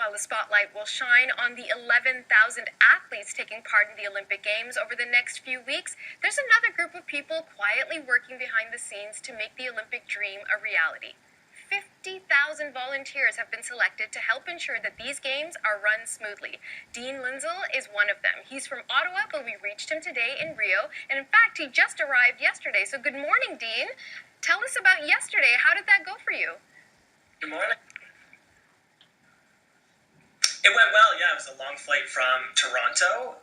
while the spotlight will shine on the 11,000 athletes taking part in the Olympic Games over the next few weeks, there's another group of people quietly working behind the scenes to make the Olympic dream a reality. 50,000 volunteers have been selected to help ensure that these games are run smoothly. Dean Lindsell is one of them. He's from Ottawa, but we reached him today in Rio, and in fact, he just arrived yesterday. So good morning, Dean. Tell us about yesterday. How did that go for you? Good morning. It went well, yeah. It was a long flight from Toronto,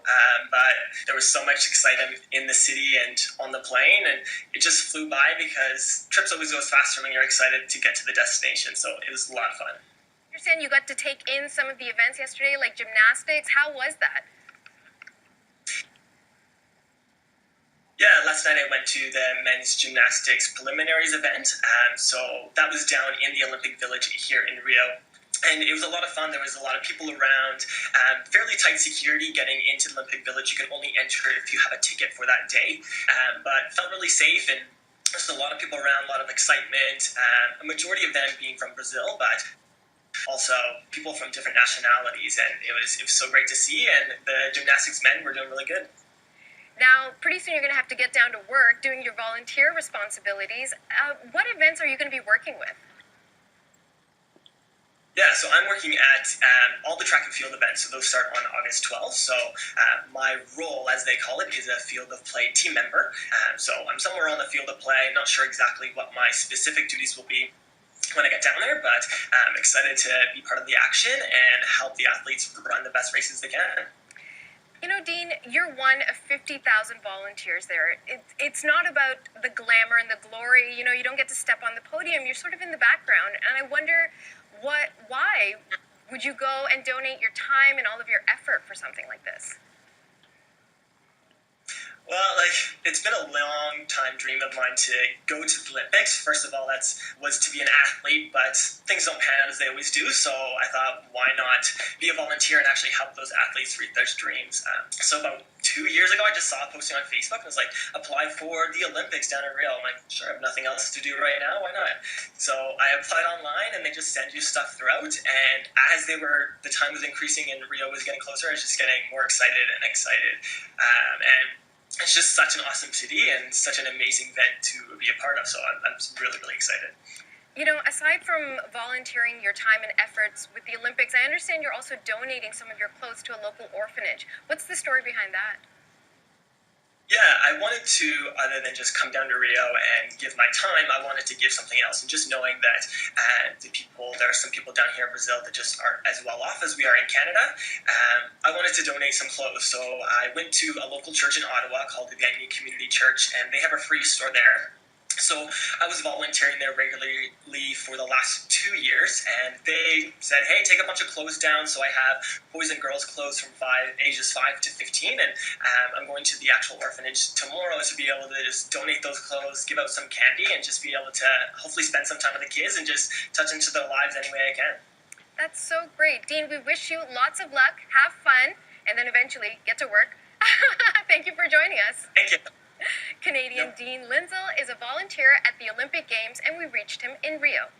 but there was so much excitement in the city and on the plane, and it just flew by because trips always goes faster when you're excited to get to the destination, so it was a lot of fun. I understand you got to take in some of the events yesterday, like gymnastics. How was that? Yeah, last night I went to the men's gymnastics preliminaries event, so that was down in the Olympic Village here in Rio. And it was a lot of fun. There was a lot of people around, fairly tight security getting into the Olympic Village. You can only enter if you have a ticket for that day, but felt really safe, and there's a lot of people around, a lot of excitement, a majority of them being from Brazil, but also people from different nationalities, and it was so great to see, and the gymnastics men were doing really good. Now, pretty soon you're going to have to get down to work doing your volunteer responsibilities. What events are you going to be working with? Yeah, so I'm working at all the track and field events, so those start on August 12th. So my role, as they call it, is a field of play team member. So I'm somewhere on the field of play, not sure exactly what my specific duties will be when I get down there, but I'm excited to be part of the action and help the athletes run the best races they can. You know, Dean, you're one of 50,000 volunteers there. It's not about the glamour and the glory. You know, you don't get to step on the podium. You're sort of in the background. And I wonder, why would you go and donate your time and all of your effort for something like this? Well, it's been a long time dream of mine to go to the Olympics. First of all, was to be an athlete, but things don't pan out as they always do. So I thought, why not be a volunteer and actually help those athletes reach their dreams? So about 2 years ago, I just saw a posting on Facebook, and it was like, apply for the Olympics down in Rio. I'm like, sure, I have nothing else to do right now. Why not? So I applied online, and they just send you stuff throughout. And as the time was increasing and Rio was getting closer, I was just getting more excited and excited. And it's just such an awesome city and such an amazing event to be a part of. So I'm really, really excited. You know, aside from volunteering your time and efforts with the Olympics, I understand you're also donating some of your clothes to a local orphanage. What's the story behind that? Yeah, I wanted to, other than just come down to Rio and give my time, I wanted to give something else. And just knowing that there are some people down here in Brazil that just aren't as well off as we are in Canada, I wanted to donate some clothes. So I went to a local church in Ottawa called the Vianney Community Church, and they have a free store there. So I was volunteering there regularly for the last 2 years, and they said, hey, take a bunch of clothes down. So I have boys and girls clothes from ages 5 to 15, and I'm going to the actual orphanage tomorrow to be able to just donate those clothes, give out some candy, and just be able to hopefully spend some time with the kids and just touch into their lives any way I can. That's so great. Dean, we wish you lots of luck, have fun, and then eventually get to work. Thank you for joining us. Thank you. Canadian Dean Lindsell is a volunteer at the Olympic Games, and we reached him in Rio.